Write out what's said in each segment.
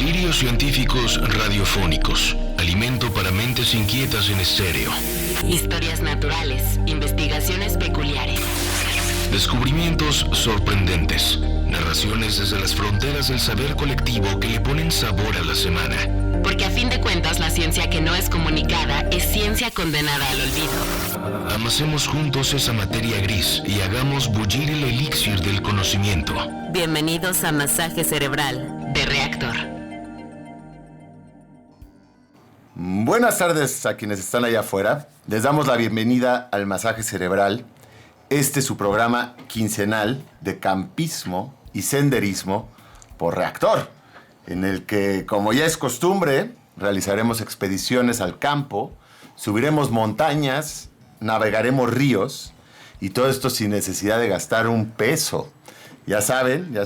Delirios científicos radiofónicos. Alimento para mentes inquietas en estéreo. Historias naturales. Investigaciones peculiares. Descubrimientos sorprendentes. Narraciones desde las fronteras del saber colectivo que le ponen sabor a la semana. Porque a fin de cuentas la ciencia que no es comunicada es ciencia condenada al olvido. Amasemos juntos esa materia gris y hagamos bullir el elixir del conocimiento. Bienvenidos a Masaje Cerebral de Reactor. Buenas tardes a quienes están allá afuera. Les damos la bienvenida al Masaje Cerebral. Este es su programa quincenal de campismo y senderismo por Reactor, en el que, como ya es costumbre, realizaremos expediciones al campo, subiremos montañas, navegaremos ríos, y todo esto sin necesidad de gastar un peso. Ya saben,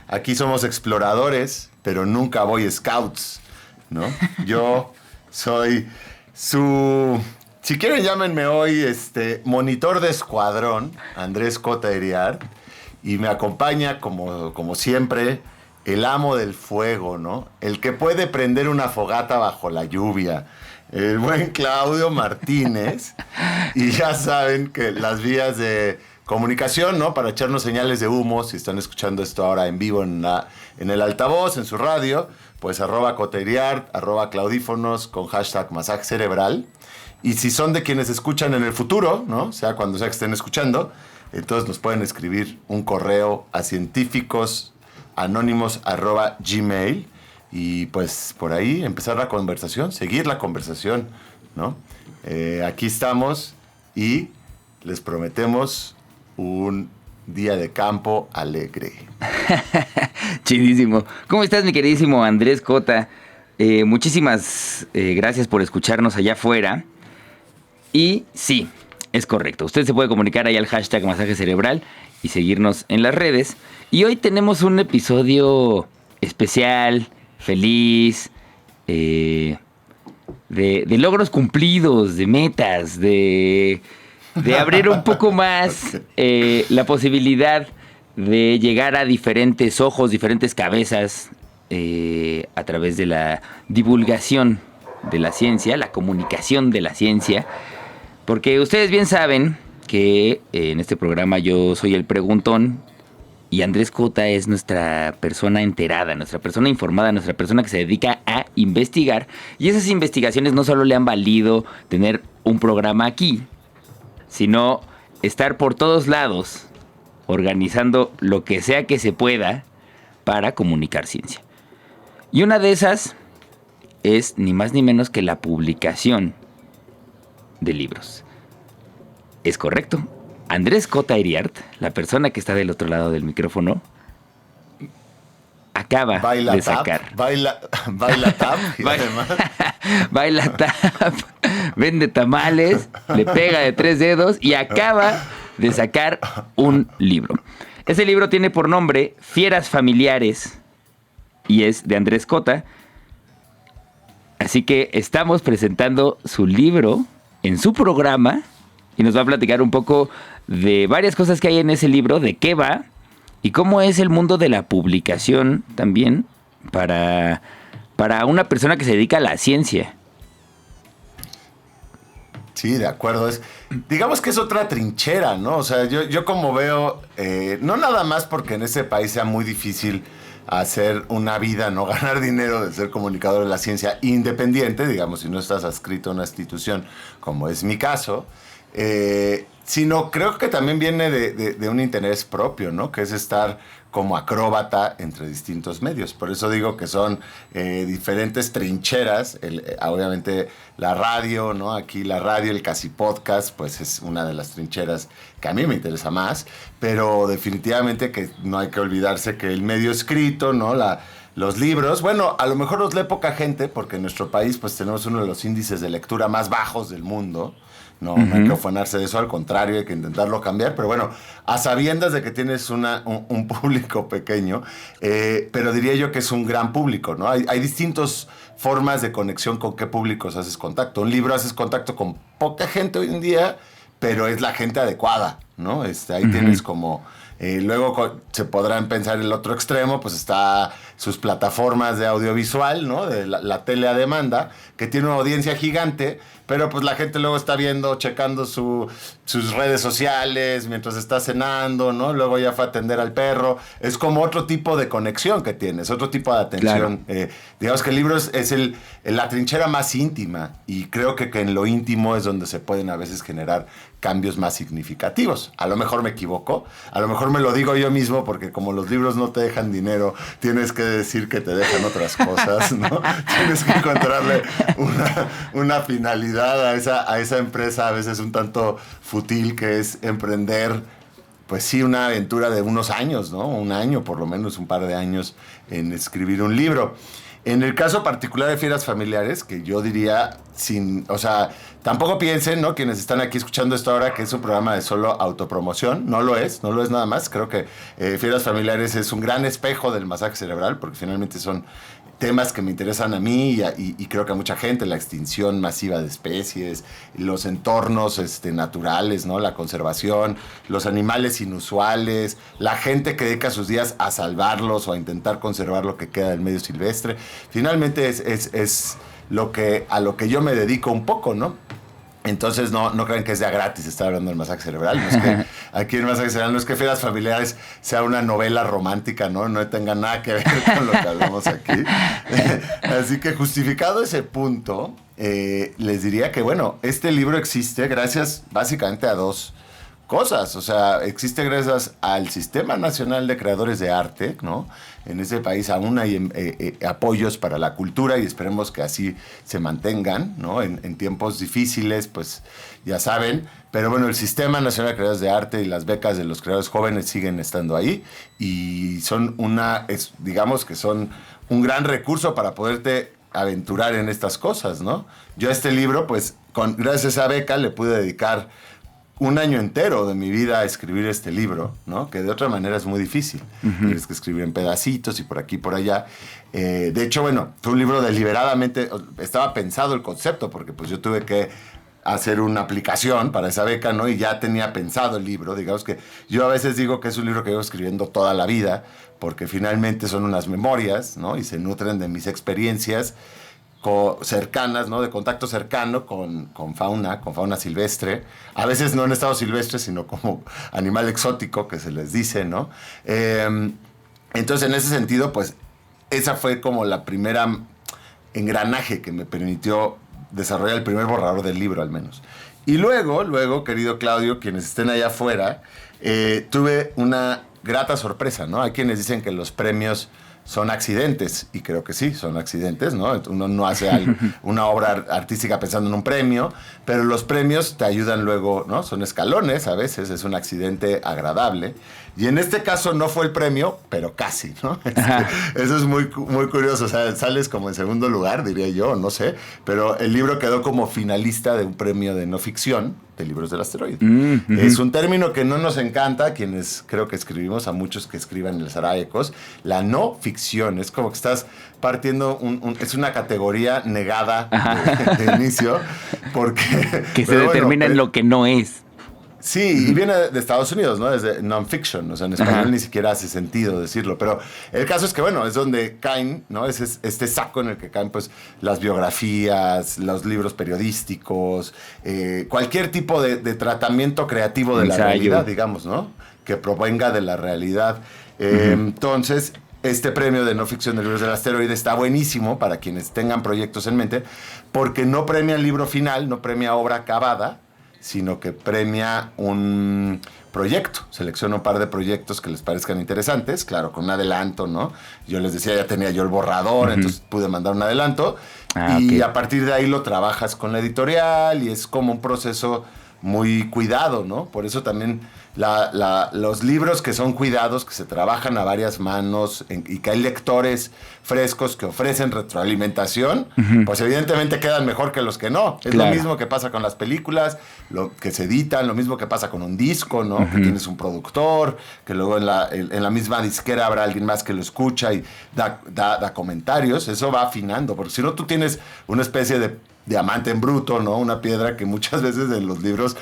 aquí somos exploradores, pero nunca Boy Scouts, ¿no? Yo soy su... Si quieren, llámenme hoy monitor de escuadrón, Andrés Cota Iriart, y me acompaña, como siempre, el amo del fuego, ¿no? El que puede prender una fogata bajo la lluvia, el buen Claudio Martínez. Y ya saben que las vías de comunicación, ¿no? Para echarnos señales de humo, si están escuchando esto ahora en vivo en el altavoz, en su radio, pues @CotaIriart, @Claudífonos, con hashtag Masaje Cerebral. Y si son de quienes escuchan en el futuro, ¿no? Sea cuando sea que estén escuchando, entonces nos pueden escribir un correo a científicosanónimos@gmail y pues por ahí empezar la conversación, seguir la conversación, ¿no? Aquí estamos y les prometemos un día de campo alegre. Chidísimo. ¿Cómo estás, mi queridísimo Andrés Cota? Muchísimas gracias por escucharnos allá afuera. Y sí, es correcto. Usted se puede comunicar ahí al hashtag Masaje Cerebral y seguirnos en las redes. Y hoy tenemos un episodio especial, feliz, de logros cumplidos, de metas, de abrir un poco más la posibilidad de llegar a diferentes ojos, diferentes cabezas a través de la divulgación de la ciencia, la comunicación de la ciencia. Porque ustedes bien saben que en este programa yo soy el preguntón y Andrés Cota es nuestra persona enterada, nuestra persona informada, nuestra persona que se dedica a investigar. Y esas investigaciones no solo le han valido tener un programa aquí, sino estar por todos lados organizando lo que sea que se pueda para comunicar ciencia. Y una de esas es ni más ni menos que la publicación de libros. Es correcto. Andrés Cota Iriart, la persona que está del otro lado del micrófono, acaba de sacar. Baila tap y además. Baila tap, vende tamales, le pega de 3 dedos y acaba de sacar un libro. Ese libro tiene por nombre Fieras Familiares y es de Andrés Cota. Así que estamos presentando su libro en su programa y nos va a platicar un poco de varias cosas que hay en ese libro, de qué va y cómo es el mundo de la publicación también para una persona que se dedica a la ciencia. Sí, de acuerdo. Digamos que es otra trinchera, ¿no? O sea, yo como veo, no nada más porque en ese país sea muy difícil hacer una vida, no ganar dinero de ser comunicador de la ciencia independiente, digamos, si no estás adscrito a una institución, como es mi caso, sino creo que también viene de un interés propio, ¿no? Que es estar como acróbata entre distintos medios. Por eso digo que son diferentes trincheras. Obviamente la radio, ¿no? Aquí la radio, el casi podcast, pues es una de las trincheras que a mí me interesa más. Pero definitivamente que no hay que olvidarse que el medio escrito, ¿no? Los libros, bueno, a lo mejor los lee poca gente porque en nuestro país pues tenemos uno de los índices de lectura más bajos del mundo. No, no hay que afanarse de eso, al contrario, hay que intentarlo cambiar. Pero bueno, a sabiendas de que tienes un público pequeño, pero diría yo que es un gran público, ¿no? Hay distintas formas de conexión con qué públicos haces contacto. Un libro haces contacto con poca gente hoy en día, pero es la gente adecuada, ¿no? Ahí tienes como... luego se podrán pensar el otro extremo, pues está sus plataformas de audiovisual, ¿no? De la tele a demanda, que tiene una audiencia gigante, pero pues la gente luego está viendo, checando sus redes sociales mientras está cenando, ¿no? Luego ya fue a atender al perro. Es como otro tipo de conexión que tienes, otro tipo de atención. Claro. Digamos que el libro es la trinchera más íntima, y creo que en lo íntimo es donde se pueden a veces generar cambios más significativos. A lo mejor me equivoco, a lo mejor me lo digo yo mismo, porque como los libros no te dejan dinero, tienes que decir que te dejan otras cosas, ¿no? Tienes que encontrarle una finalidad a esa empresa, a veces un tanto fútil, que es emprender, pues sí, una aventura de unos años, ¿no? Un año, por lo menos un par de años, en escribir un libro. En el caso particular de Fieras Familiares, que yo diría, tampoco piensen, ¿no?, quienes están aquí escuchando esto ahora, que es un programa de solo autopromoción. No lo es nada más. Creo que Fieras Familiares es un gran espejo del masaje cerebral, porque finalmente son temas que me interesan a mí y creo que a mucha gente: la extinción masiva de especies, los entornos naturales, ¿no?, la conservación, los animales inusuales, la gente que dedica sus días a salvarlos o a intentar conservar lo que queda del medio silvestre. Finalmente es a lo que yo me dedico un poco, ¿no? Entonces no crean que es de gratis estar hablando del masaje cerebral. No es que aquí en Masaje Cerebral, no es que Fieras Familiares sea una novela romántica, no tenga nada que ver con lo que hablamos aquí. Así que, justificado ese punto, les diría que, bueno, este libro existe gracias básicamente a dos cosas. O sea, existe gracias al Sistema Nacional de Creadores de Arte, ¿no? En ese país aún hay apoyos para la cultura, y esperemos que así se mantengan, ¿no? En tiempos difíciles, pues ya saben. Pero bueno, el Sistema Nacional de Creadores de Arte y las becas de los creadores jóvenes siguen estando ahí, y son digamos que son un gran recurso para poderte aventurar en estas cosas, ¿no? Yo a este libro, pues gracias a esa beca le pude dedicar un año entero de mi vida a escribir este libro, ¿no? Que de otra manera es muy difícil. Tienes que escribir en pedacitos y por aquí y por allá. De hecho, bueno, fue un libro deliberadamente, estaba pensado el concepto, porque pues yo tuve que hacer una aplicación para esa beca, ¿no? Y ya tenía pensado el libro. Digamos que yo a veces digo que es un libro que llevo escribiendo toda la vida, porque finalmente son unas memorias, ¿no? Y se nutren de mis experiencias cercanas, ¿no? De contacto cercano con fauna silvestre. A veces no en estado silvestre, sino como animal exótico, que se les dice, ¿no? Entonces, en ese sentido, pues, esa fue como la primera engranaje que me permitió desarrollar el primer borrador del libro, al menos. Y luego, querido Claudio, quienes estén allá afuera, tuve una grata sorpresa, ¿no? Hay quienes dicen que los premios son accidentes, y creo que sí, son accidentes, ¿no? Uno no hace una obra artística pensando en un premio, pero los premios te ayudan luego, ¿no? Son escalones, a veces es un accidente agradable, y en este caso no fue el premio, pero casi, ¿no? Eso es muy, muy curioso. O sea, sales como en segundo lugar, diría yo, no sé, pero el libro quedó como finalista de un premio de no ficción de libros del asteroide. Es un término que no nos encanta a quienes creo que escribimos, a muchos que escriban en el Saraicos. La no ficción es como que estás partiendo es una categoría negada de inicio, porque que se determina en lo que no es. Sí, y viene de Estados Unidos, ¿no? Desde non-fiction, o sea, en español ni siquiera hace sentido decirlo, pero el caso es que, bueno, es donde caen, ¿no? Es este saco en el que caen, pues, las biografías, los libros periodísticos, cualquier tipo de tratamiento creativo de la realidad, digamos, ¿no? Que provenga de la realidad. Entonces, este premio de no ficción de libros del asteroide está buenísimo para quienes tengan proyectos en mente, porque no premia el libro final, no premia obra acabada, sino que premia un proyecto. Selecciona un par de proyectos que les parezcan interesantes, claro, con un adelanto, ¿no? Yo les decía, ya tenía yo el borrador, entonces pude mandar un adelanto, y a partir de ahí lo trabajas con la editorial, y es como un proceso muy cuidado, ¿no? Por eso también los libros que son cuidados, que se trabajan a varias manos, y que hay lectores frescos que ofrecen retroalimentación, pues evidentemente quedan mejor que los que no. Es lo mismo que pasa con las películas, lo que se editan, lo mismo que pasa con un disco, ¿no? Que tienes un productor, que luego en la misma disquera habrá alguien más que lo escucha y da comentarios. Eso va afinando, porque si no, tú tienes una especie de diamante en bruto, ¿no? Una piedra que muchas veces en los libros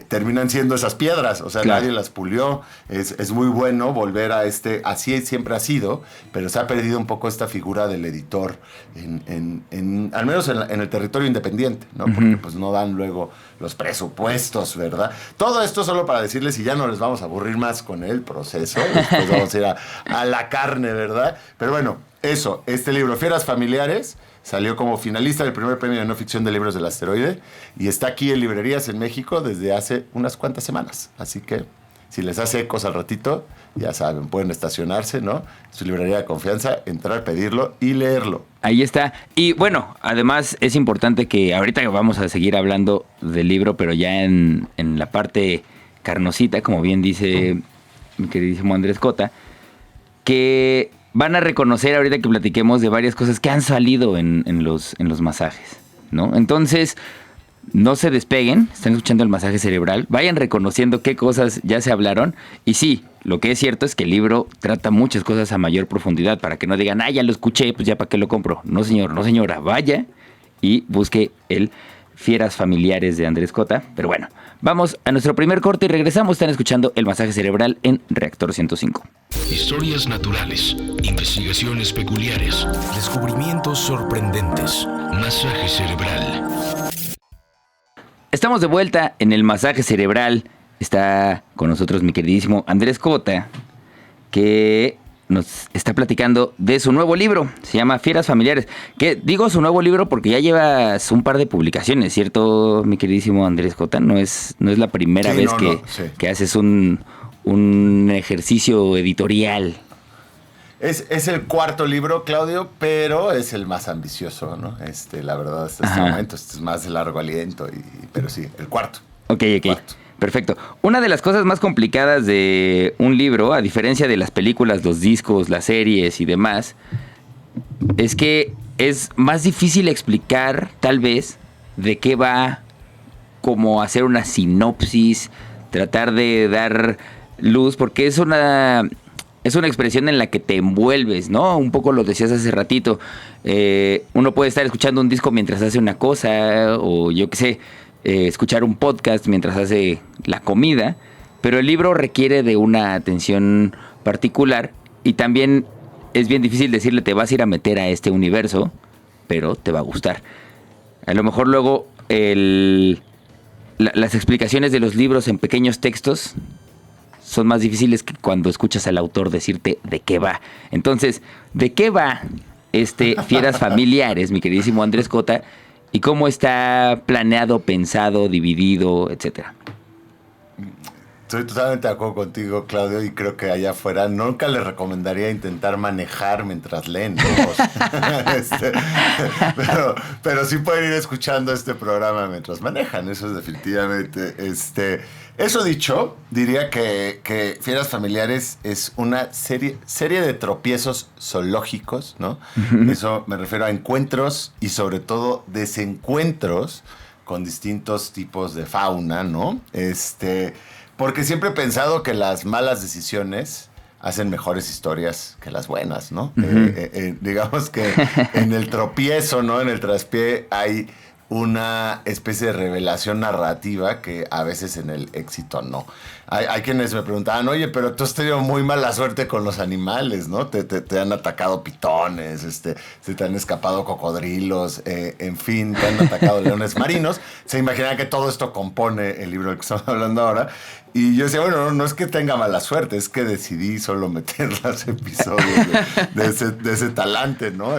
terminan siendo esas piedras, o sea, claro, nadie las pulió. Es muy bueno volver a así siempre ha sido, pero se ha perdido un poco esta figura del editor, al menos en el territorio independiente, ¿no? Porque pues no dan luego los presupuestos, ¿verdad? Todo esto solo para decirles, y ya no les vamos a aburrir más con el proceso, después vamos a ir a la carne, ¿verdad? Pero bueno, eso, este libro, Fieras Familiares, salió como finalista del primer premio de no ficción de libros del Asteroide y está aquí en librerías en México desde hace unas cuantas semanas. Así que si les hace ecos al ratito, ya saben, pueden estacionarse, ¿no? Su librería de confianza, entrar, pedirlo y leerlo. Ahí está. Y bueno, además es importante que ahorita vamos a seguir hablando del libro, pero ya en la parte carnosita, como bien dice mi queridísimo Andrés Cota, que van a reconocer ahorita que platiquemos de varias cosas que han salido en los masajes, ¿no? Entonces, no se despeguen, están escuchando el masaje cerebral, vayan reconociendo qué cosas ya se hablaron. Y sí, lo que es cierto es que el libro trata muchas cosas a mayor profundidad, para que no digan, ya lo escuché, pues ya para qué lo compro. No señor, no señora, vaya y busque el Fieras Familiares de Andrés Cota. Pero bueno, vamos a nuestro primer corte y regresamos. Están escuchando el masaje cerebral en Reactor 105. Historias naturales, investigaciones peculiares, descubrimientos sorprendentes, masaje cerebral. Estamos de vuelta en el masaje cerebral. Está con nosotros mi queridísimo Andrés Cota, que nos está platicando de su nuevo libro. Se llama Fieras Familiares. Que digo su nuevo libro porque ya llevas un par de publicaciones, ¿cierto, mi queridísimo Andrés Cota? No es la primera vez que haces un ejercicio editorial. Es el cuarto libro, Claudio, pero es el más ambicioso, ¿no? La verdad, hasta este momento, es más de largo aliento, pero sí, el cuarto. Ok. Perfecto. Una de las cosas más complicadas de un libro, a diferencia de las películas, los discos, las series y demás, es que es más difícil explicar, tal vez, de qué va, como hacer una sinopsis, tratar de dar luz, porque es una expresión en la que te envuelves, ¿no? Un poco lo decías hace ratito. Uno puede estar escuchando un disco mientras hace una cosa, o yo qué sé, escuchar un podcast mientras hace la comida, pero el libro requiere de una atención particular y también es bien difícil decirle te vas a ir a meter a este universo, pero te va a gustar. A lo mejor luego las explicaciones de los libros en pequeños textos son más difíciles que cuando escuchas al autor decirte de qué va. Entonces, ¿de qué va Fieras Familiares, mi queridísimo Andrés Cota? ¿Y cómo está planeado, pensado, dividido, etcétera? Estoy totalmente de acuerdo contigo, Claudio, y creo que allá afuera nunca les recomendaría intentar manejar mientras leen. Pero sí pueden ir escuchando este programa mientras manejan, eso es definitivamente. Eso dicho, diría que Fieras Familiares es una serie de tropiezos zoológicos, ¿no? Uh-huh. Eso me refiero a encuentros y sobre todo desencuentros con distintos tipos de fauna, ¿no? Porque siempre he pensado que las malas decisiones hacen mejores historias que las buenas, ¿no? Uh-huh. Digamos que en el tropiezo, ¿no? En el traspié hay una especie de revelación narrativa que a veces en el éxito no. Hay quienes me preguntaban, oye, pero tú has tenido muy mala suerte con los animales, ¿no? Te han atacado pitones, se te han escapado cocodrilos, en fin, te han atacado leones marinos. Se imaginan que todo esto compone el libro del que estamos hablando ahora. Y yo decía, bueno, no es que tenga mala suerte, es que decidí solo meter los episodios de ese talante, ¿no?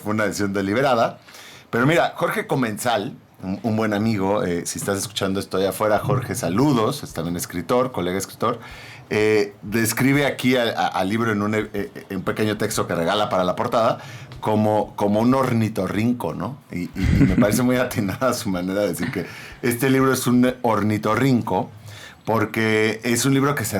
Fue una decisión deliberada. Pero mira, Jorge Comensal, un buen amigo, si estás escuchando esto allá afuera, Jorge, saludos, es también escritor, colega escritor, describe aquí al libro en un pequeño texto que regala para la portada como un ornitorrinco, ¿no? Y me parece muy atinada su manera de decir que este libro es un ornitorrinco porque es un libro que se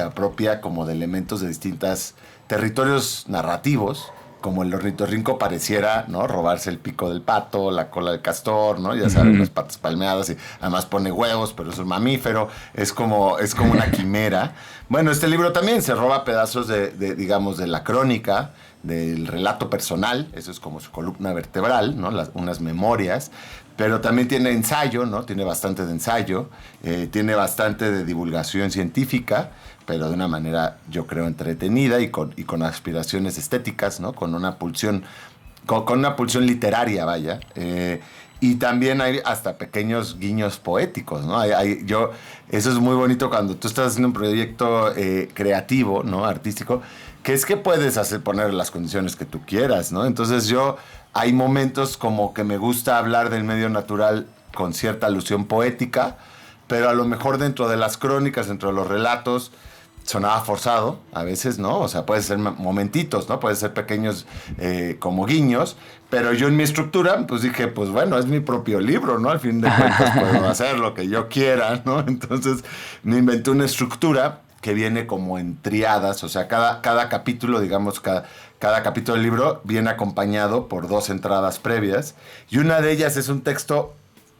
apropia como de elementos de distintos territorios narrativos, como el ornitorrinco pareciera, ¿no? Robarse el pico del pato, la cola del castor, ¿no? Ya saben, las patas palmeadas, y además pone huevos, pero es un mamífero, es como una quimera. Bueno, este libro también se roba pedazos digamos, de la crónica, del relato personal, eso es como su columna vertebral, ¿no? Unas memorias, pero también tiene ensayo, ¿no? Tiene bastante de ensayo, tiene bastante de divulgación científica, pero de una manera, yo creo, entretenida y con aspiraciones estéticas, ¿no? Con una pulsión literaria, vaya. Y también hay hasta pequeños guiños poéticos, ¿no? Eso es muy bonito cuando tú estás haciendo un proyecto creativo, ¿no? Artístico, que es que puedes poner las condiciones que tú quieras, ¿no? Entonces hay momentos como que me gusta hablar del medio natural con cierta alusión poética, pero a lo mejor dentro de las crónicas, dentro de los relatos, sonaba forzado, a veces, ¿no? O sea, puede ser momentitos, ¿no? Puede ser pequeños como guiños, pero yo en mi estructura, pues dije, pues bueno, es mi propio libro, ¿no? Al fin de cuentas puedo hacer lo que yo quiera, ¿no? Entonces me inventé una estructura que viene como en triadas, o sea, cada capítulo, digamos, cada capítulo del libro viene acompañado por 2 entradas previas, y una de ellas es un texto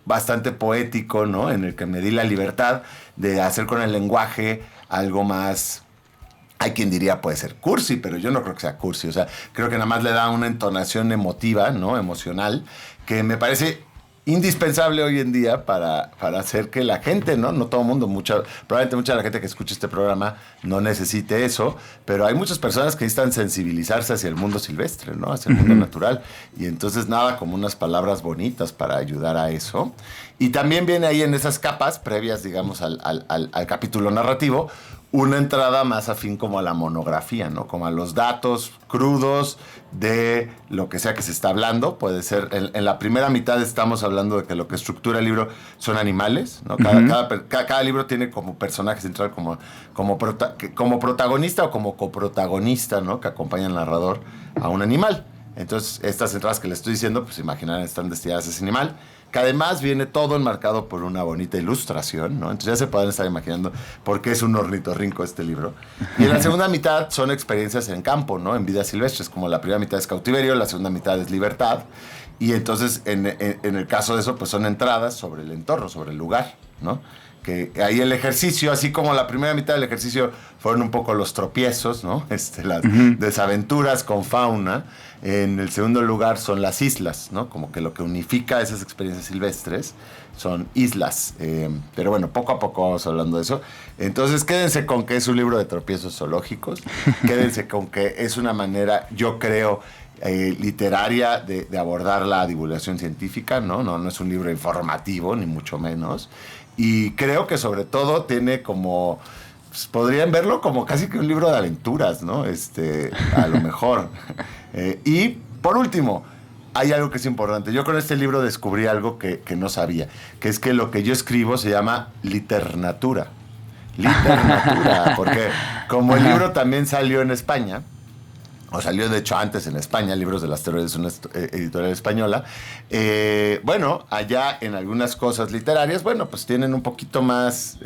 bastante poético, ¿no? En el que me di la libertad de hacer con el lenguaje algo más, hay quien diría puede ser cursi, pero yo no creo que sea cursi, o sea, creo que nada más le da una entonación emotiva, ¿no? Emocional, que me parece indispensable hoy en día para hacer que la gente, ¿no? No todo el mundo, probablemente mucha de la gente que escucha este programa no necesite eso, pero hay muchas personas que necesitan sensibilizarse hacia el mundo silvestre, ¿no? Hacia el mundo natural, y entonces nada como unas palabras bonitas para ayudar a eso. Y también viene ahí en esas capas previas, digamos, al capítulo narrativo, una entrada más afín como a la monografía, ¿no? Como a los datos crudos de lo que sea que se está hablando. Puede ser, en la primera mitad estamos hablando de que lo que estructura el libro son animales, ¿no? Cada libro tiene como personaje central, como protagonista o como coprotagonista, ¿no? Que acompaña al narrador a un animal. Entonces, estas entradas que le estoy diciendo, pues imaginar, están destinadas a ese animal, que además viene todo enmarcado por una bonita ilustración, ¿no? Entonces ya se pueden estar imaginando por qué es un ornitorrinco este libro. Y en la segunda mitad son experiencias en campo, ¿no? En vidas silvestres, como la primera mitad es cautiverio, la segunda mitad es libertad. Y entonces, en el caso de eso, pues son entradas sobre el entorno, sobre el lugar, ¿no? Que ahí el ejercicio, así como la primera mitad del ejercicio fueron un poco los tropiezos, ¿no? Las desaventuras con fauna. En el segundo lugar son las islas, ¿no? Como que lo que unifica esas experiencias silvestres son islas. Pero bueno, poco a poco vamos hablando de eso. Entonces, quédense con que es un libro de tropiezos zoológicos. Quédense con que es una manera, yo creo, literaria de abordar la divulgación científica, ¿no? No es un libro informativo, ni mucho menos. Y creo que sobre todo tiene como, pues, podrían verlo como casi que un libro de aventuras, ¿no? A lo mejor. Y por último, hay algo que es importante. Yo con este libro descubrí algo que no sabía, que es que lo que yo escribo se llama liternatura. Liternatura, porque como el libro también salió en España, o salió de hecho antes en España, Libros del Asteroide es una editorial española, bueno, allá en algunas cosas literarias, bueno, pues tienen un poquito más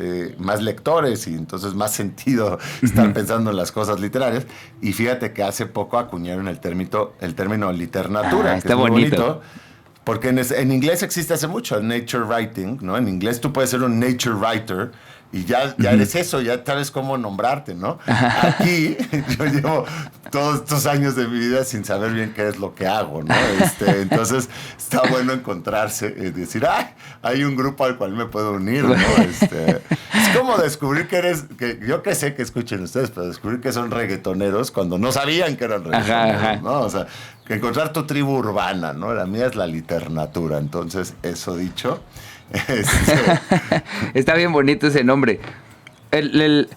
lectores y entonces más sentido estar pensando en las cosas literarias. Y fíjate que hace poco acuñaron el término literatura, está que es muy bonito. Porque en inglés existe hace mucho el nature writing, ¿no? En inglés tú puedes ser un nature writer y ya eres eso, ya sabes cómo nombrarte, ¿no? Aquí yo llevo todos estos años de mi vida sin saber bien qué es lo que hago, ¿no? Entonces está bueno encontrarse, decir, hay un grupo al cual me puedo unir, ¿no? Es como descubrir yo que sé que escuchen ustedes, pero descubrir que son reggaetoneros cuando no sabían que eran reggaetoneros, ¿no? O sea, que encontrar tu tribu urbana, ¿no? La mía es la liternatura. Entonces, eso dicho. Está bien bonito ese nombre.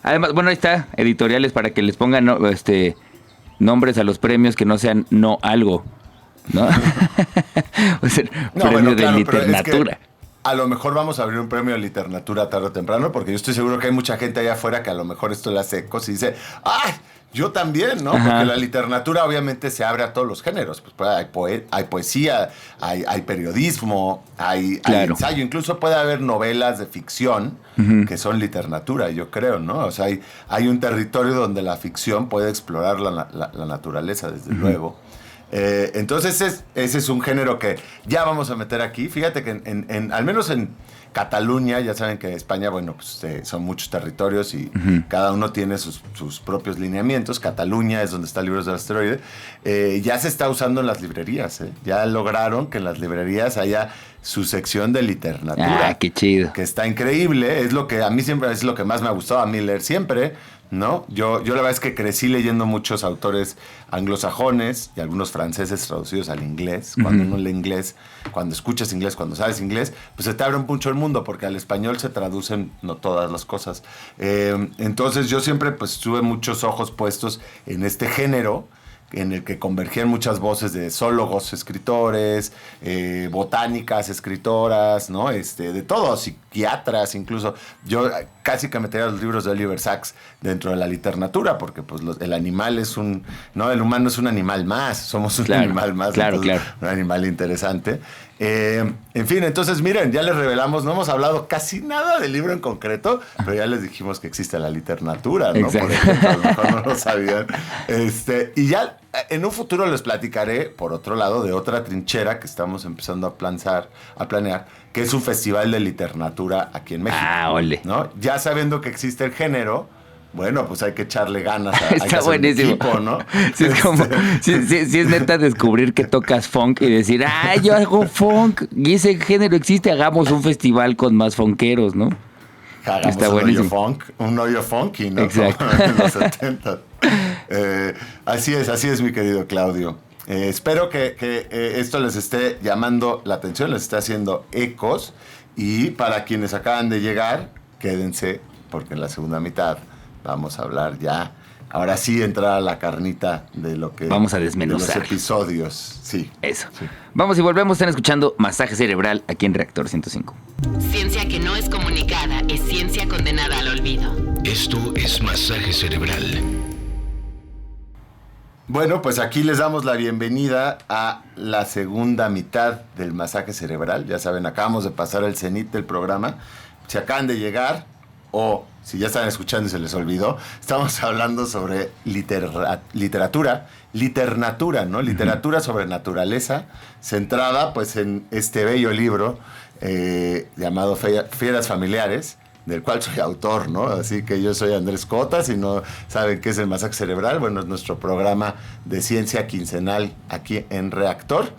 Además, bueno, ahí está, editoriales para que les pongan nombres a los premios que no sean no algo, ¿no? O sea, premio de literatura. A lo mejor vamos a abrir un premio de literatura tarde o temprano, porque yo estoy seguro que hay mucha gente allá afuera que a lo mejor esto le hace ecos y dice, ¡ay! Yo también, ¿no? Porque la literatura obviamente se abre a todos los géneros. Pues hay poesía, hay periodismo, hay ensayo. Incluso puede haber novelas de ficción que son literatura, yo creo, ¿no? O sea, hay un territorio donde la ficción puede explorar la naturaleza, desde luego. Entonces ese es un género que ya vamos a meter aquí. Fíjate que al menos en Cataluña, ya saben que España, bueno, pues son muchos territorios y cada uno tiene sus propios lineamientos. Cataluña es donde está Libros del Asteroide. Ya se está usando en las librerías. Ya lograron que en las librerías haya su sección de literatura. Ah, qué chido. Que está increíble. Es lo que a mí siempre es lo que más me ha gustado a mí leer siempre, ¿no? Yo la verdad es que crecí leyendo muchos autores anglosajones y algunos franceses traducidos al inglés. Cuando uno lee inglés, cuando escuchas inglés, cuando sabes inglés, pues se te abre mucho el mundo porque al español se traducen no todas las cosas. Entonces yo siempre pues tuve muchos ojos puestos en este género en el que convergían muchas voces de zoólogos, escritores, botánicas, escritoras, ¿no? De todo, psiquiatras, incluso. Yo casi que metería los libros de Oliver Sacks dentro de la literatura, porque pues el animal es no, el humano es un animal más, somos un animal más, claro. Un animal interesante. En fin, entonces miren, ya les revelamos, no hemos hablado casi nada del libro en concreto, pero ya les dijimos que existe la literatura, ¿no? Exacto. Por ejemplo, a lo mejor no lo sabían. Y ya en un futuro les platicaré, por otro lado, de otra trinchera que estamos empezando a planear, que es un festival de literatura aquí en México. Ah, ole. ¿No? Ya sabiendo que existe el género, bueno, pues hay que echarle ganas. Está buenísimo. Equipo, ¿no? Sí, es como, sí, es neta descubrir que tocas funk y decir, yo hago funk y ese género existe, hagamos un festival con más funkeros, ¿no? Hagamos Está buenísimo. un hoyo funky, ¿no? Exacto. Como en los 70. Así es, mi querido Claudio. Espero que esto les esté llamando la atención, les esté haciendo ecos. Y para quienes acaban de llegar, quédense, porque en la segunda mitad vamos a hablar ya. Ahora sí entrar a la carnita de lo que... Vamos a desmenuzar. De los episodios, sí. Eso. Sí. Vamos y volvemos, están escuchando Masaje Cerebral aquí en Reactor 105. Ciencia que no es comunicada es ciencia condenada al olvido. Esto es Masaje Cerebral. Bueno, pues aquí les damos la bienvenida a la segunda mitad del Masaje Cerebral. Ya saben, acabamos de pasar el cenit del programa. Si acaban de llegar o si ya están escuchando y se les olvidó, estamos hablando sobre literatura, ¿no? Literatura sobre naturaleza, centrada pues en este bello libro llamado Fieras Familiares, del cual soy autor, ¿no? Así que yo soy Andrés Cota, si no saben qué es el Masaje Cerebral, bueno, es nuestro programa de ciencia quincenal aquí en Reactor.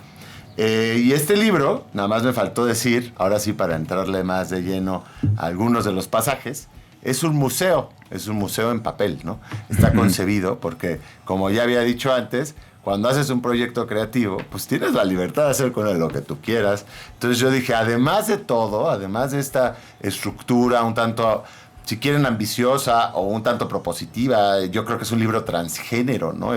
Y este libro, nada más me faltó decir, ahora sí para entrarle más de lleno a algunos de los pasajes, es un museo en papel, ¿no? Está concebido porque, como ya había dicho antes, cuando haces un proyecto creativo, pues tienes la libertad de hacer con él lo que tú quieras. Entonces yo dije, además de todo, además de esta estructura un tanto, si quieren, ambiciosa o un tanto propositiva, yo creo que es un libro transgénero, ¿no?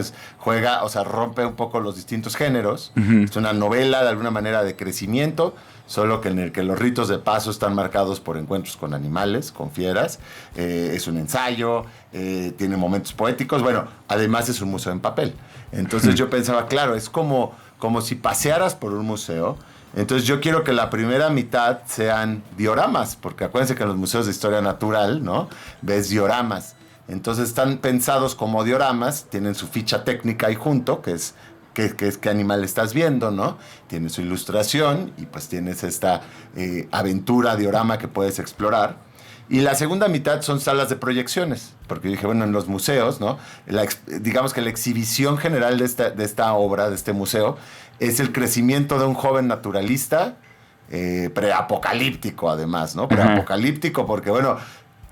Rompe un poco los distintos géneros. Es una novela, de alguna manera, de crecimiento, solo que en el que los ritos de paso están marcados por encuentros con animales, con fieras. Es un ensayo, tiene momentos poéticos. Bueno, además es un museo en papel. Entonces yo pensaba, claro, es como si pasearas por un museo. Entonces yo quiero que la primera mitad sean dioramas, porque acuérdense que en los museos de historia natural, ¿no? Ves dioramas. Entonces están pensados como dioramas, tienen su ficha técnica ahí junto, que es qué animal estás viendo, ¿no? Tiene su ilustración y pues tienes esta aventura diorama que puedes explorar. Y la segunda mitad son salas de proyecciones, porque yo dije, bueno, en los museos, ¿no? Digamos que la exhibición general de esta obra, de este museo, es el crecimiento de un joven naturalista, preapocalíptico además, ¿no? Preapocalíptico porque, bueno,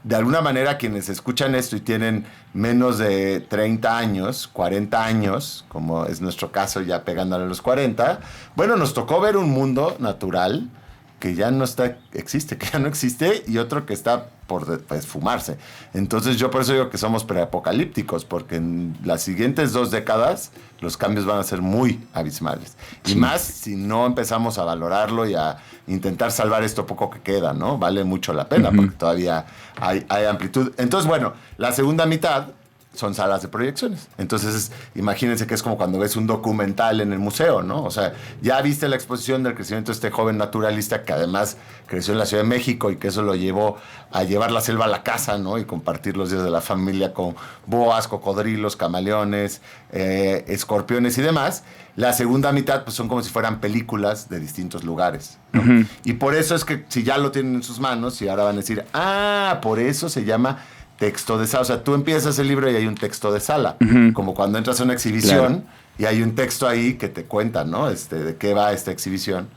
de alguna manera quienes escuchan esto y tienen menos de 30 años, 40 años, como es nuestro caso ya pegándole a los 40, bueno, nos tocó ver un mundo natural que ya no existe y otro que está por esfumarse. Entonces yo por eso digo que somos preapocalípticos, porque en las siguientes 2 décadas los cambios van a ser muy abismales. Y más si no empezamos a valorarlo y a intentar salvar esto poco que queda, ¿no? Vale mucho la pena porque todavía hay amplitud. Entonces, bueno, la segunda mitad son salas de proyecciones. Entonces, imagínense que es como cuando ves un documental en el museo, ¿no? O sea, ya viste la exposición del crecimiento de este joven naturalista que además creció en la Ciudad de México y que eso lo llevó a llevar la selva a la casa, ¿no? Y compartir los días de la familia con boas, cocodrilos, camaleones, escorpiones y demás. La segunda mitad, pues son como si fueran películas de distintos lugares, ¿no? Uh-huh. Y por eso es que si ya lo tienen en sus manos y ahora van a decir, por eso se llama texto de sala. O sea, tú empiezas el libro y hay un texto de sala. Uh-huh. Como cuando entras a una exhibición, claro, y hay un texto ahí que te cuenta, ¿no? De qué va esta exhibición.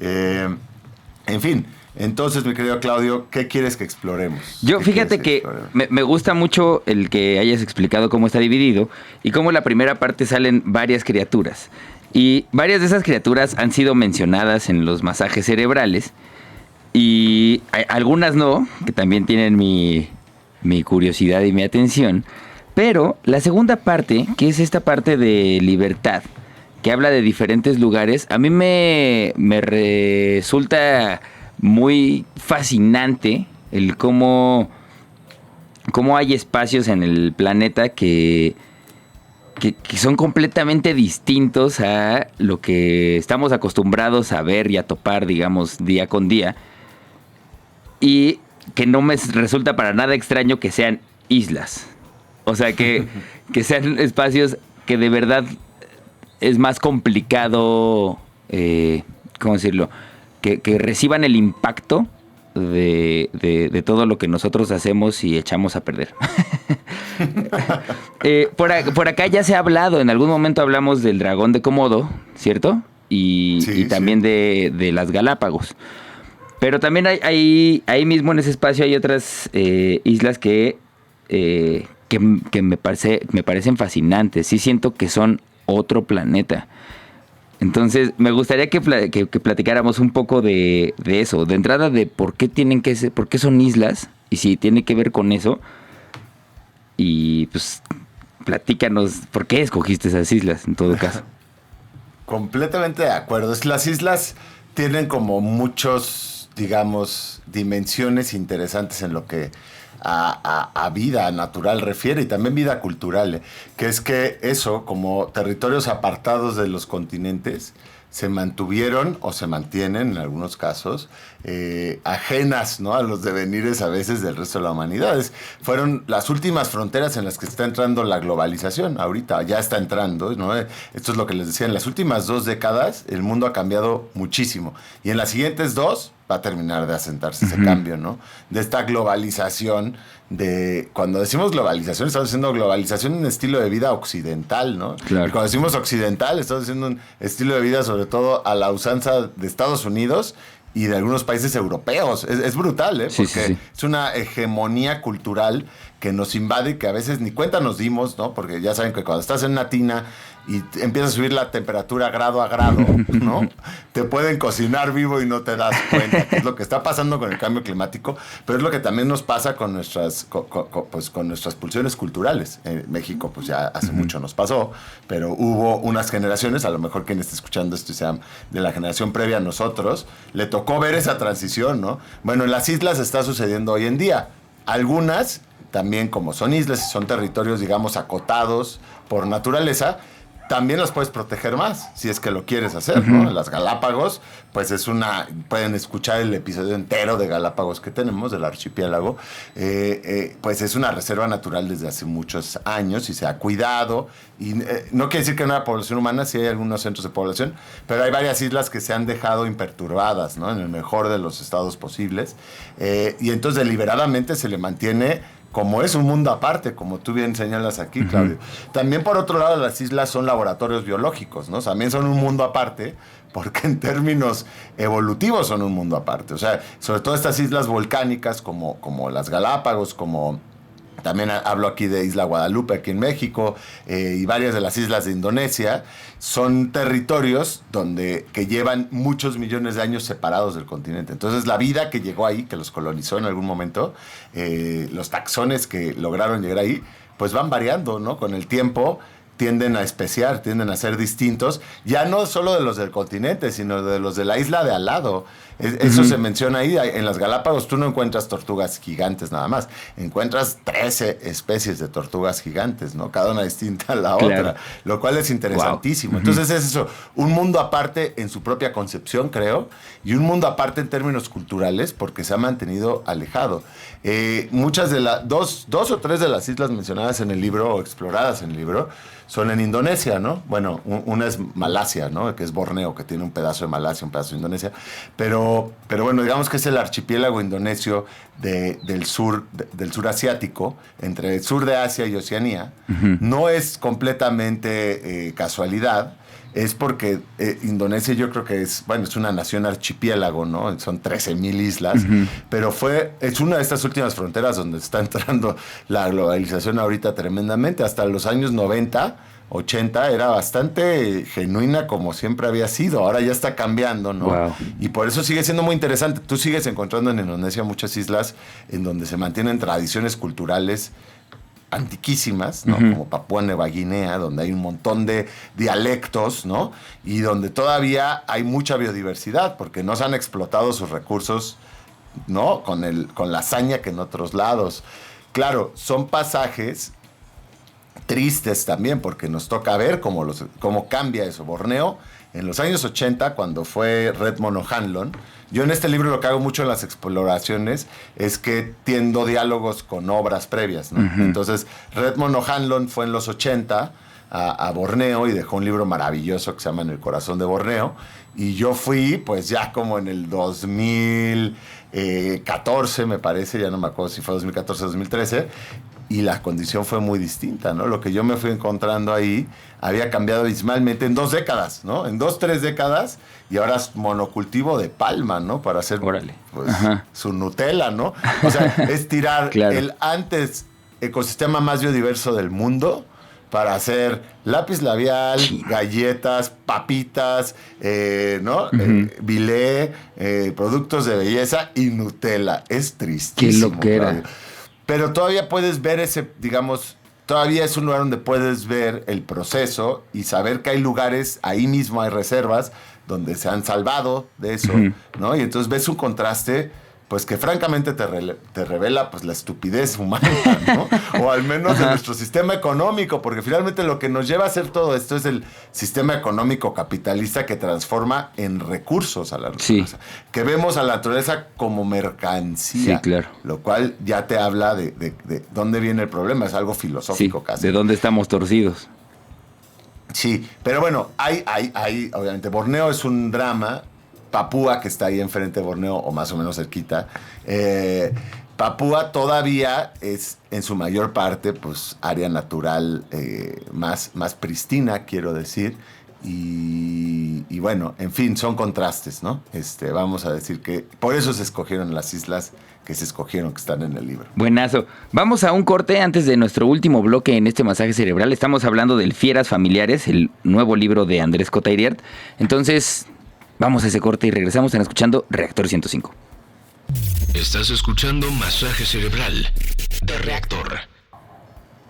En fin, entonces, mi querido Claudio, ¿qué quieres que exploremos? Yo, fíjate que me gusta mucho el que hayas explicado cómo está dividido y cómo en la primera parte salen varias criaturas. Y varias de esas criaturas han sido mencionadas en los masajes cerebrales y algunas no, que también tienen mi curiosidad y mi atención. Pero la segunda parte, que es esta parte de libertad, que habla de diferentes lugares, a mí me resulta muy fascinante el cómo hay espacios en el planeta que son completamente distintos a lo que estamos acostumbrados a ver y a topar, digamos, día con día. Y que no me resulta para nada extraño que sean islas. O sea, que sean espacios que de verdad es más complicado, ¿cómo decirlo? Que reciban el impacto de todo lo que nosotros hacemos y echamos a perder. Por acá ya se ha hablado, en algún momento hablamos del dragón de Komodo, ¿cierto? Y también de las Galápagos. Pero también hay ahí mismo en ese espacio hay otras islas que me parecen fascinantes. Sí siento que son otro planeta. Entonces, me gustaría que platicáramos un poco de eso. De entrada, de por qué por qué son islas y si tiene que ver con eso. Y pues, platícanos por qué escogiste esas islas en todo caso. Completamente de acuerdo. Las islas tienen como muchos, digamos, dimensiones interesantes en lo que a vida natural refiere y también vida cultural, que es que eso, como territorios apartados de los continentes, se mantuvieron o se mantienen en algunos casos ajenas, ¿no?, a los devenires a veces del resto de la humanidad. Fueron las últimas fronteras en las que está entrando la globalización. Ahorita ya está entrando, ¿no? Esto es lo que les decía, en las últimas 2 décadas el mundo ha cambiado muchísimo y en las siguientes 2 va a terminar de asentarse ese cambio, ¿no? De esta globalización, cuando decimos globalización, estamos diciendo globalización en estilo de vida occidental, ¿no? Claro. Y cuando decimos occidental, estamos diciendo un estilo de vida sobre todo a la usanza de Estados Unidos y de algunos países europeos. Es brutal, porque sí. Es una hegemonía cultural que nos invade y que a veces ni cuenta nos dimos, ¿no? Porque ya saben que cuando estás en una tina y empieza a subir la temperatura grado a grado, ¿no? Te pueden cocinar vivo y no te das cuenta, que es lo que está pasando con el cambio climático, pero es lo que también nos pasa con nuestras pulsiones culturales. En México, pues ya hace mucho nos pasó, pero hubo unas generaciones, a lo mejor quien esté escuchando esto sea de la generación previa a nosotros, le tocó ver esa transición, ¿no? Bueno, en las islas está sucediendo hoy en día. Algunas también, como son islas y son territorios, digamos, acotados por naturaleza, también las puedes proteger más, si es que lo quieres hacer, ¿no? Las Galápagos, pues pueden escuchar el episodio entero de Galápagos que tenemos, del archipiélago, pues es una reserva natural desde hace muchos años y se ha cuidado, y no quiere decir que no haya población humana, sí hay algunos centros de población, pero hay varias islas que se han dejado imperturbadas, ¿no? En el mejor de los estados posibles, y entonces deliberadamente se le mantiene como es un mundo aparte, como tú bien señalas aquí, Claudio. También, por otro lado, las islas son laboratorios biológicos, ¿no? También son un mundo aparte, porque en términos evolutivos son un mundo aparte. O sea, sobre todo estas islas volcánicas, como las Galápagos, como también hablo aquí de Isla Guadalupe, aquí en México, y varias de las islas de Indonesia, son territorios que llevan muchos millones de años separados del continente. Entonces, la vida que llegó ahí, que los colonizó en algún momento, los taxones que lograron llegar ahí, pues van variando, ¿no? Con el tiempo, tienden a especiar, tienden a ser distintos, ya no solo de los del continente, sino de los de la isla de al lado. Eso se menciona ahí. En las Galápagos tú no encuentras tortugas gigantes nada más. Encuentras 13 especies de tortugas gigantes, ¿no? Cada una distinta a la otra, lo cual es interesantísimo. Wow. Entonces es eso, un mundo aparte en su propia concepción, creo, y un mundo aparte en términos culturales, porque se ha mantenido alejado. Muchas de las, dos o tres de las islas mencionadas en el libro, o exploradas en el libro, son en Indonesia, ¿no? Bueno, una es Malasia, ¿no? Que es Borneo, que tiene un pedazo de Malasia, un pedazo de Indonesia. Pero bueno, digamos que es el archipiélago indonesio del sur asiático, entre el sur de Asia y Oceanía. No es completamente casualidad. Es porque Indonesia yo creo que es una nación archipiélago, ¿no? Son 13,000 islas, pero es una de estas últimas fronteras donde está entrando la globalización ahorita tremendamente. Hasta los años 90, 80 era bastante genuina como siempre había sido. Ahora ya está cambiando, ¿no? Wow. Y por eso sigue siendo muy interesante. Tú sigues encontrando en Indonesia muchas islas en donde se mantienen tradiciones culturales antiquísimas, ¿no? Como Papúa Nueva Guinea, donde hay un montón de dialectos, ¿no? Y donde todavía hay mucha biodiversidad, porque no se han explotado sus recursos, ¿no? Con la hazaña que en otros lados. Claro, son pasajes tristes también, porque nos toca ver cómo cambia eso. Borneo, en los años 80, cuando fue Redmond O'Hanlon, yo en este libro lo que hago mucho en las exploraciones es que tiendo diálogos con obras previas, ¿no? Entonces, Redmond O'Hanlon fue en los 80 a Borneo y dejó un libro maravilloso que se llama En el corazón de Borneo. Y yo fui, pues ya como en el 2014, me parece, ya no me acuerdo si fue 2014 o 2013, y la condición fue muy distinta, ¿no? Lo que yo me fui encontrando ahí había cambiado abismalmente en 2 décadas, ¿no? En 2-3 décadas, y ahora es monocultivo de palma, ¿no? Para hacer pues, su Nutella, ¿no? O sea, es tirar el antes ecosistema más biodiverso del mundo para hacer lápiz labial, galletas, papitas, ¿no? Bilé, productos de belleza y Nutella. Es tristísimo. Qué loquera. Claudio. Pero todavía puedes ver todavía es un lugar donde puedes ver el proceso y saber que hay lugares, ahí mismo hay reservas donde se han salvado de eso, ¿no? Y entonces ves un contraste, pues que francamente te revela pues la estupidez humana, ¿no? O al menos de nuestro sistema económico, porque finalmente lo que nos lleva a hacer todo esto es el sistema económico capitalista que transforma en recursos a la naturaleza. Sí. Que vemos a la naturaleza como mercancía. Sí, claro. Lo cual ya te habla de dónde viene el problema, es algo filosófico casi. De dónde estamos torcidos. Sí, pero bueno, hay obviamente, Borneo es un drama. Papúa, que está ahí enfrente de Borneo, o más o menos cerquita. Papúa todavía es, en su mayor parte, pues, área natural más pristina, quiero decir. Y bueno, en fin, son contrastes, ¿no? Vamos a decir que por eso se escogieron las islas que se escogieron, que están en el libro. Buenazo. Vamos a un corte antes de nuestro último bloque en este masaje cerebral. Estamos hablando del Fieras Familiares, el nuevo libro de Andrés Cota Iriart. Entonces, vamos a ese corte y regresamos escuchando Reactor 105. Estás escuchando Masaje Cerebral de Reactor.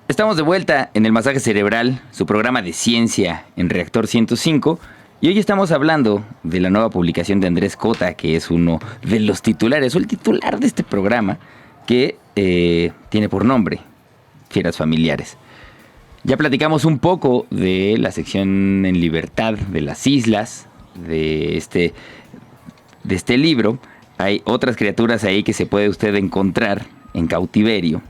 Estamos de vuelta en el Masaje Cerebral, su programa de ciencia en Reactor 105. Y hoy estamos hablando de la nueva publicación de Andrés Cota, que es uno de los titulares, o el titular de este programa, que tiene por nombre Fieras Familiares. Ya platicamos un poco de la sección en libertad de las islas, de este libro. Hay otras criaturas ahí que se puede usted encontrar en cautiverio.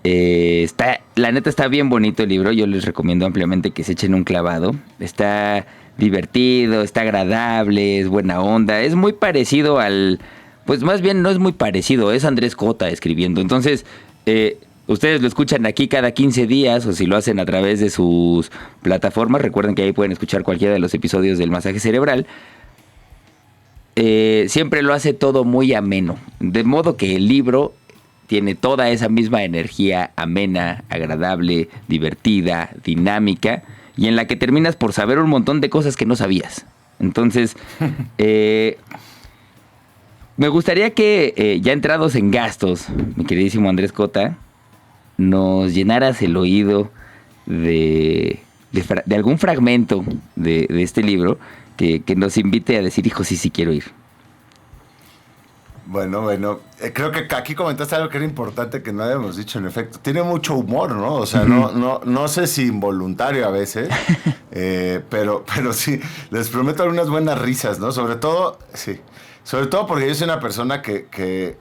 La neta está bien bonito el libro. Yo les recomiendo ampliamente que se echen un clavado. Está divertido, está agradable, es buena onda. Es muy parecido pues más bien no es muy parecido, es Andrés Cota escribiendo. Entonces, ustedes lo escuchan aquí cada 15 días, o si lo hacen a través de sus plataformas, recuerden que ahí pueden escuchar cualquiera de los episodios del Masaje Cerebral. Siempre lo hace todo muy ameno, de modo que el libro tiene toda esa misma energía amena, agradable, divertida, dinámica, y en la que terminas por saber un montón de cosas que no sabías. Entonces, me gustaría que, ya entrados en gastos, mi queridísimo Andrés Cota, nos llenaras el oído de algún fragmento de este libro que nos invite a decir, hijo, sí quiero ir. Bueno, creo que aquí comentaste algo que era importante que no habíamos dicho, en efecto. Tiene mucho humor, ¿no? O sea, no sé si involuntario a veces, pero sí, les prometo algunas buenas risas, ¿no? Sobre todo porque yo soy una persona que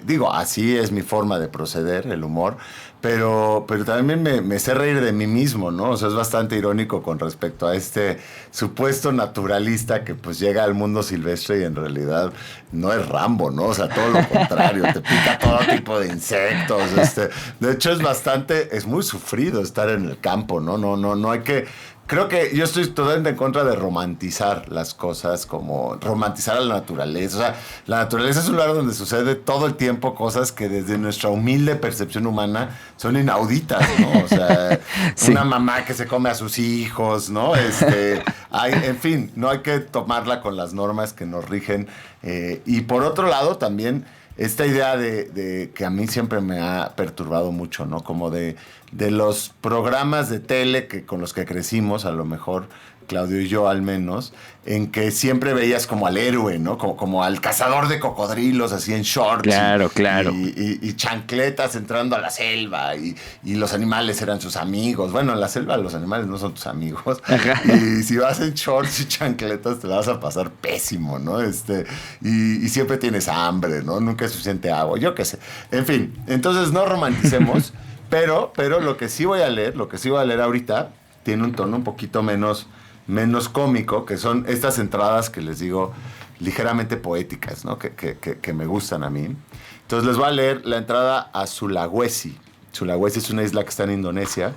digo, así es mi forma de proceder, el humor, pero también me sé reír de mí mismo, ¿no? O sea, es bastante irónico con respecto a este supuesto naturalista que pues llega al mundo silvestre y en realidad no es Rambo, ¿no? O sea, todo lo contrario, te pica todo tipo de insectos, de hecho es muy sufrido estar en el campo, ¿no? No hay que... Creo que yo estoy totalmente en contra de romantizar las cosas, como romantizar a la naturaleza. O sea, la naturaleza es un lugar donde sucede todo el tiempo cosas que desde nuestra humilde percepción humana son inauditas, ¿no? O sea, sí. Una mamá que se come a sus hijos, ¿no? En fin, no hay que tomarla con las normas que nos rigen. Y por otro lado, también esta idea de que a mí siempre me ha perturbado mucho, ¿no? Como de los programas de tele con los que crecimos, a lo mejor, Claudio y yo al menos, en que siempre veías como al héroe, ¿no? Como al cazador de cocodrilos, así en shorts. Claro. Y chancletas entrando a la selva, y los animales eran sus amigos. Bueno, en la selva los animales no son tus amigos. Ajá. Y si vas en shorts y chancletas te la vas a pasar pésimo, ¿no? Y siempre tienes hambre, ¿no? Nunca es suficiente agua, yo qué sé. En fin, entonces no romanticemos, pero lo que sí voy a leer ahorita, tiene un tono un poquito menos cómico, que son estas entradas que les digo ligeramente poéticas, ¿no? Que me gustan a mí. Entonces les voy a leer la entrada a Sulawesi. Sulawesi es una isla que está en Indonesia.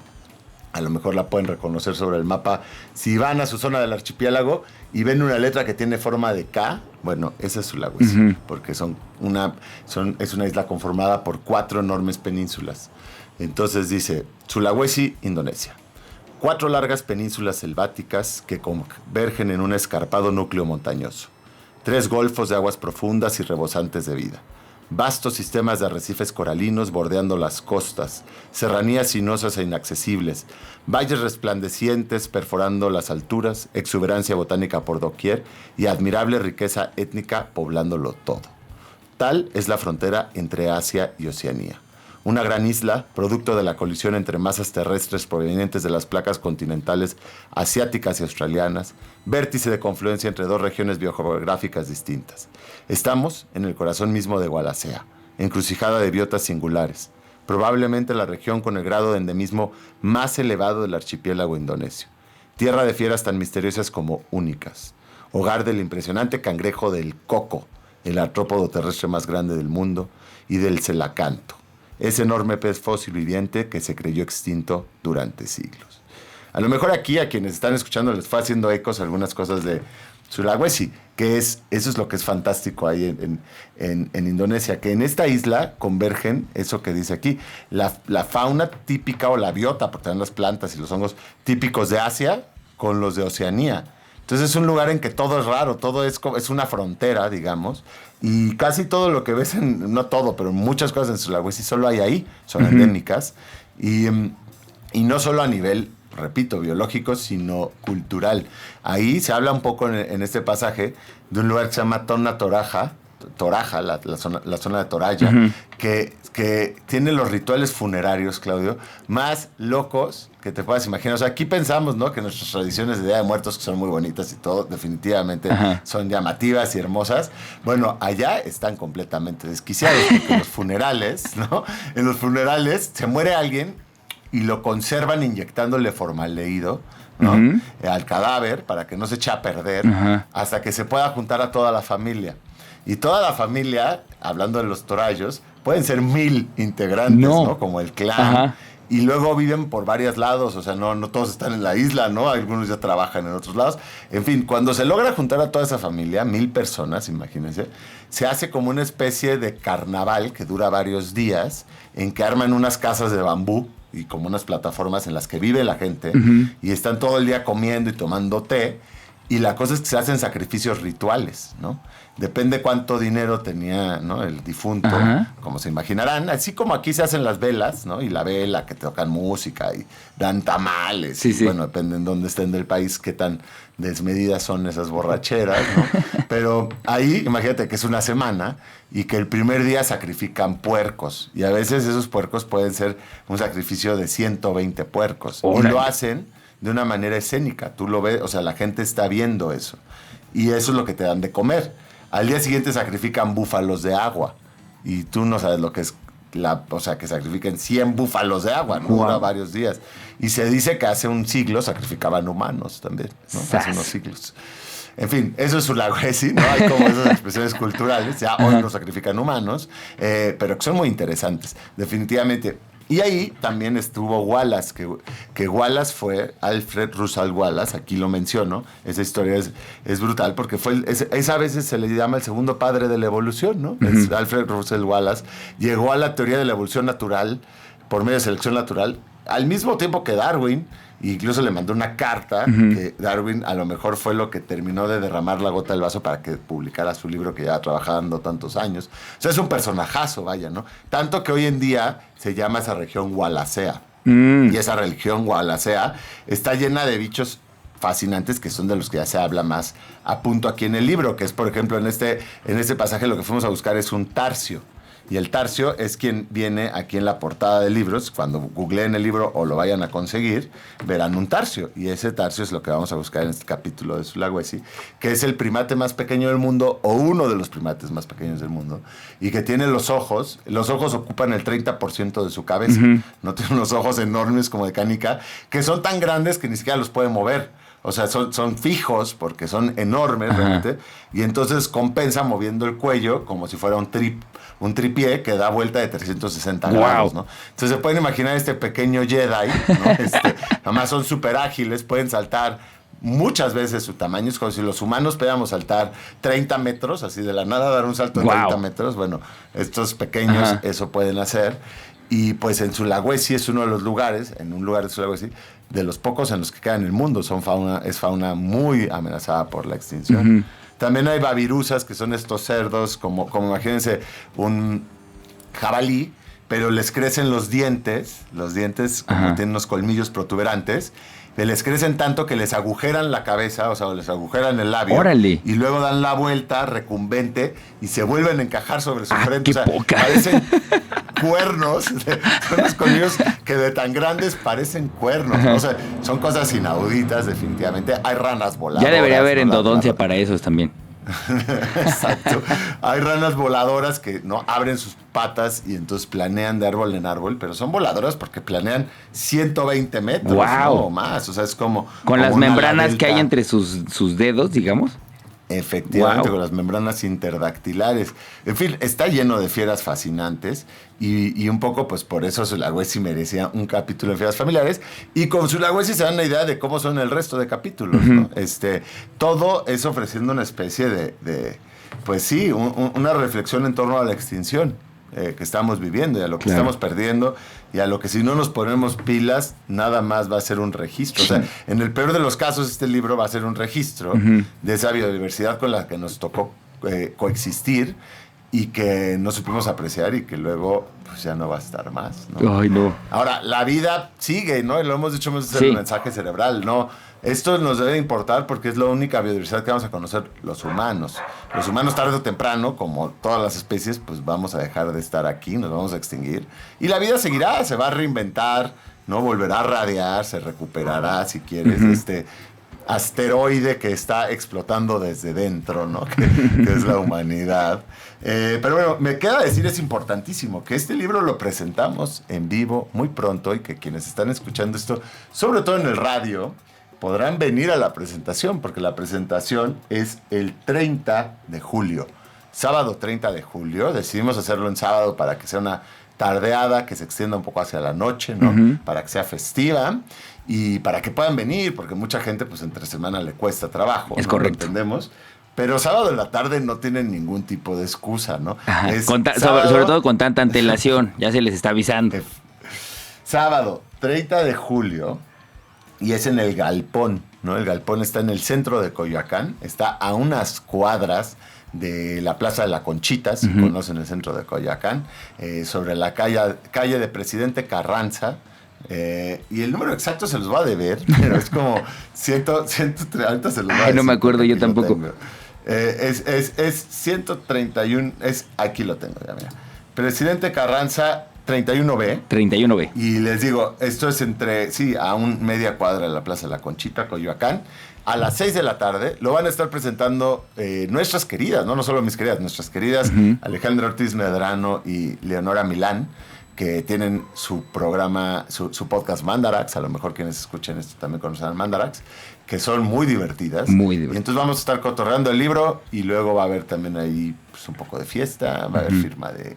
A lo mejor la pueden reconocer sobre el mapa. Si van a su zona del archipiélago y ven una letra que tiene forma de K, bueno, esa es Sulawesi, porque es una isla conformada por 4 enormes penínsulas. Entonces dice, Sulawesi, Indonesia. 4 largas penínsulas selváticas que convergen en un escarpado núcleo montañoso. 3 golfos de aguas profundas y rebosantes de vida. Vastos sistemas de arrecifes coralinos bordeando las costas. Serranías sinuosas e inaccesibles. Valles resplandecientes perforando las alturas. Exuberancia botánica por doquier y admirable riqueza étnica poblándolo todo. Tal es la frontera entre Asia y Oceanía. Una gran isla, producto de la colisión entre masas terrestres provenientes de las placas continentales asiáticas y australianas, vértice de confluencia entre 2 regiones biogeográficas distintas. Estamos en el corazón mismo de Wallacea, encrucijada de biotas singulares, probablemente la región con el grado de endemismo más elevado del archipiélago indonesio. Tierra de fieras tan misteriosas como únicas. Hogar del impresionante cangrejo del coco, el artrópodo terrestre más grande del mundo, y del celacanto, ese enorme pez fósil viviente que se creyó extinto durante siglos. A lo mejor aquí a quienes están escuchando les fue haciendo ecos algunas cosas de Sulawesi, eso es lo que es fantástico ahí en Indonesia, que en esta isla convergen eso que dice aquí, la fauna típica o la biota, porque están las plantas y los hongos típicos de Asia con los de Oceanía. Entonces es un lugar en que todo es raro, todo es una frontera, digamos, y casi todo lo que ves, no todo, pero muchas cosas en Sulawesi solo hay ahí, son endémicas, y no solo a nivel, repito, biológico, sino cultural. Ahí se habla un poco en este pasaje de un lugar que se llama Tona Toraja, la zona de Toraya, que tiene los rituales funerarios, Claudio, más locos que te puedas imaginar. O sea, aquí pensamos, ¿no?, que nuestras tradiciones de Día de Muertos, que son muy bonitas y todo, definitivamente son llamativas y hermosas. Bueno, allá están completamente desquiciados, porque en los funerales, ¿no? En los funerales se muere alguien y lo conservan inyectándole formaldehído, ¿no?, al cadáver para que no se eche a perder hasta que se pueda juntar a toda la familia. Y toda la familia, hablando de los torayos, pueden ser 1000 integrantes, ¿no? Como el clan. Y luego viven por varios lados, o sea, no todos están en la isla, ¿no? Algunos ya trabajan en otros lados. En fin, cuando se logra juntar a toda esa familia, 1000 personas, imagínense, se hace como una especie de carnaval que dura varios días, en que arman unas casas de bambú y como unas plataformas en las que vive la gente, y están todo el día comiendo y tomando té. Y la cosa es que se hacen sacrificios rituales, ¿no? Depende cuánto dinero tenía, ¿no?, el difunto, Ajá. como se imaginarán. Así como aquí se hacen las velas, ¿no? Y la vela, que tocan música y dan tamales. Sí, y, sí. Bueno, depende en dónde estén del país, qué tan desmedidas son esas borracheras, ¿no? Pero ahí, imagínate que es una semana y que el primer día sacrifican puercos. Y a veces esos puercos pueden ser un sacrificio de 120 puercos. Órale. Y lo hacen de una manera escénica. Tú lo ves, o sea, la gente está viendo eso. Y eso es lo que te dan de comer. Al día siguiente sacrifican búfalos de agua. Y tú no sabes lo que es o sea, que sacrifiquen 100 búfalos de agua, ¿no? Wow. Dura varios días. Y se dice que hace un siglo sacrificaban humanos también, ¿no? ¡Sas! Hace unos siglos. En fin, eso es Sulawesi, ¿no? Hay como esas expresiones culturales. Ya hoy no sacrifican humanos, pero que son muy interesantes, definitivamente. Y ahí también estuvo Wallace, que Wallace fue Alfred Russel Wallace, aquí lo menciono. Esa historia es brutal porque a veces se le llama el segundo padre de la evolución, ¿no? Es Alfred Russel Wallace. Llegó a la teoría de la evolución natural por medio de selección natural al mismo tiempo que Darwin. Incluso le mandó una carta que Darwin a lo mejor fue lo que terminó de derramar la gota del vaso para que publicara su libro que lleva trabajando tantos años. O sea, es un personajazo, vaya, ¿no? Tanto que hoy en día se llama esa región Wallacea. Y esa región Wallacea está llena de bichos fascinantes que son de los que ya se habla más a punto aquí en el libro, que es, por ejemplo, en este pasaje lo que fuimos a buscar es un tarcio. Y el tarcio es quien viene aquí en la portada de libros. Cuando googleen el libro o lo vayan a conseguir, verán un tarcio. Y ese tarcio es lo que vamos a buscar en este capítulo de Sulawesi, que es el primate más pequeño del mundo, o uno de los primates más pequeños del mundo, y que tiene los ojos ocupan el 30% de su cabeza. No tiene unos ojos enormes como de canica, que son tan grandes que ni siquiera los puede mover. O sea, son fijos porque son enormes realmente. Y entonces compensa moviendo el cuello como si fuera un tripié que da vuelta de 360 grados, ¿no? Entonces se pueden imaginar este pequeño Jedi, ¿no? Además son súper ágiles, pueden saltar muchas veces su tamaño. Es como si los humanos pudiéramos saltar 30 metros, así de la nada dar un salto de 30 metros. Bueno, estos pequeños eso pueden hacer. Y pues en Sulawesi es uno de los lugares, en un lugar de Sulawesi, de los pocos en los que queda en el mundo. Es fauna muy amenazada por la extinción. También hay babirusas, que son estos cerdos, como imagínense un jabalí, pero les crecen los dientes como tienen unos colmillos protuberantes, les crecen tanto que les agujeran la cabeza, o sea, les agujeran el labio. ¡Órale! Y luego dan la vuelta recumbente y se vuelven a encajar sobre su frente. ¡Qué poca! Parecen cuernos. Son los colmillos que de tan grandes parecen cuernos. O sea, son cosas inauditas, definitivamente. Hay ranas voladoras. Ya debería haber ¿no? endodoncia para esos también. Exacto. Hay ranas voladoras que no abren sus patas y entonces planean de árbol en árbol, pero son voladoras porque planean 120 metros, ¡Wow! ¿no? O más. O sea, es como Con las una membranas que delta. hay entre sus dedos, digamos. Efectivamente, Wow. con las membranas interdactilares. En fin, está lleno de fieras fascinantes y un poco, pues por eso Sulawesi merecía un capítulo de fieras familiares. Y con Sulawesi se dan la idea de cómo son el resto de capítulos, ¿no? Todo es ofreciendo una especie de pues sí, una reflexión en torno a la extinción que estamos viviendo y a lo que estamos perdiendo y a lo que si no nos ponemos pilas, nada más va a ser un registro. O sea, en el peor de los casos, este libro va a ser un registro de esa biodiversidad con la que nos tocó coexistir y que no supimos apreciar y que luego pues ya no va a estar más, ¿no? Ay, no. Ahora, la vida sigue, ¿no? Lo hemos dicho muchas veces en el mensaje cerebral, ¿no? Esto nos debe importar porque es la única biodiversidad que vamos a conocer los humanos. Los humanos tarde o temprano, como todas las especies, pues vamos a dejar de estar aquí, nos vamos a extinguir. Y la vida seguirá, se va a reinventar, ¿no? Volverá a radiar, se recuperará, si quieres, este asteroide que está explotando desde dentro, ¿no? Que es la humanidad. Pero bueno, me queda decir, es importantísimo que este libro lo presentamos en vivo muy pronto y que quienes están escuchando esto, sobre todo en el radio, podrán venir a la presentación, porque la presentación es el 30 de julio. Sábado 30 de julio. Decidimos hacerlo en sábado para que sea una tardeada que se extienda un poco hacia la noche, ¿no? Para que sea festiva y para que puedan venir, porque mucha gente, pues, entre semana le cuesta trabajo. Es ¿no? correcto. Lo entendemos. Pero sábado en la tarde no tienen ningún tipo de excusa, ¿no? Ajá. Es Sobre todo con tanta antelación, ya se les está avisando. Sábado 30 de julio y es en el Galpón. ¿no? El galpón está en el centro de Coyoacán, está a unas cuadras de la Plaza de la Conchita, si conocen el centro de Coyoacán, sobre la calle de Presidente Carranza. Y el número exacto se los va a deber, pero es como 130, se los va a decir. No me acuerdo yo tampoco. Es 131, aquí lo tengo ya, mira. Presidente Carranza 31B. 31B. Y les digo, esto es a media cuadra de la Plaza de la Conchita, Coyoacán. A las 6 de la tarde lo van a estar presentando nuestras queridas, no solo mis queridas, nuestras queridas Alejandra Ortiz Medrano y Leonora Milán, que tienen su programa, su podcast Mandarax. A lo mejor quienes escuchen esto también conocen Mandarax, que son muy divertidas. Muy divertidas. Y entonces vamos a estar cotorreando el libro y luego va a haber también ahí pues, un poco de fiesta, va a haber firma de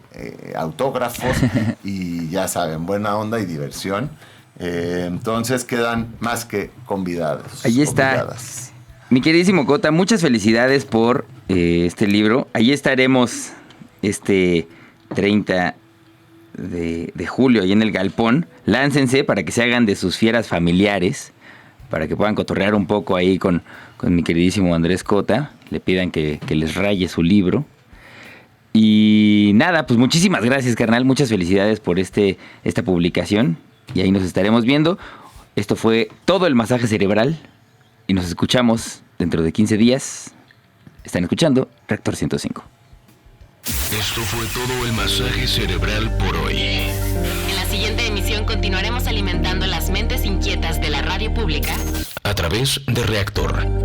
autógrafos y ya saben, buena onda y diversión. Entonces quedan más que convidados. Ahí está. Convidadas. Mi queridísimo Cota, muchas felicidades por este libro. Ahí estaremos este 30 de julio, ahí en el galpón. Láncense para que se hagan de sus fieras familiares, para que puedan cotorrear un poco ahí con mi queridísimo Andrés Cota. Le pidan que les raye su libro. Y nada, pues muchísimas gracias, carnal. Muchas felicidades por esta publicación. Y ahí nos estaremos viendo. Esto fue todo el masaje cerebral. Y nos escuchamos dentro de 15 días. Están escuchando Reactor 105. Esto fue todo el masaje cerebral por hoy. En la siguiente emisión continuaremos alimentando las mentes inquietas de la radio pública A través de Reactor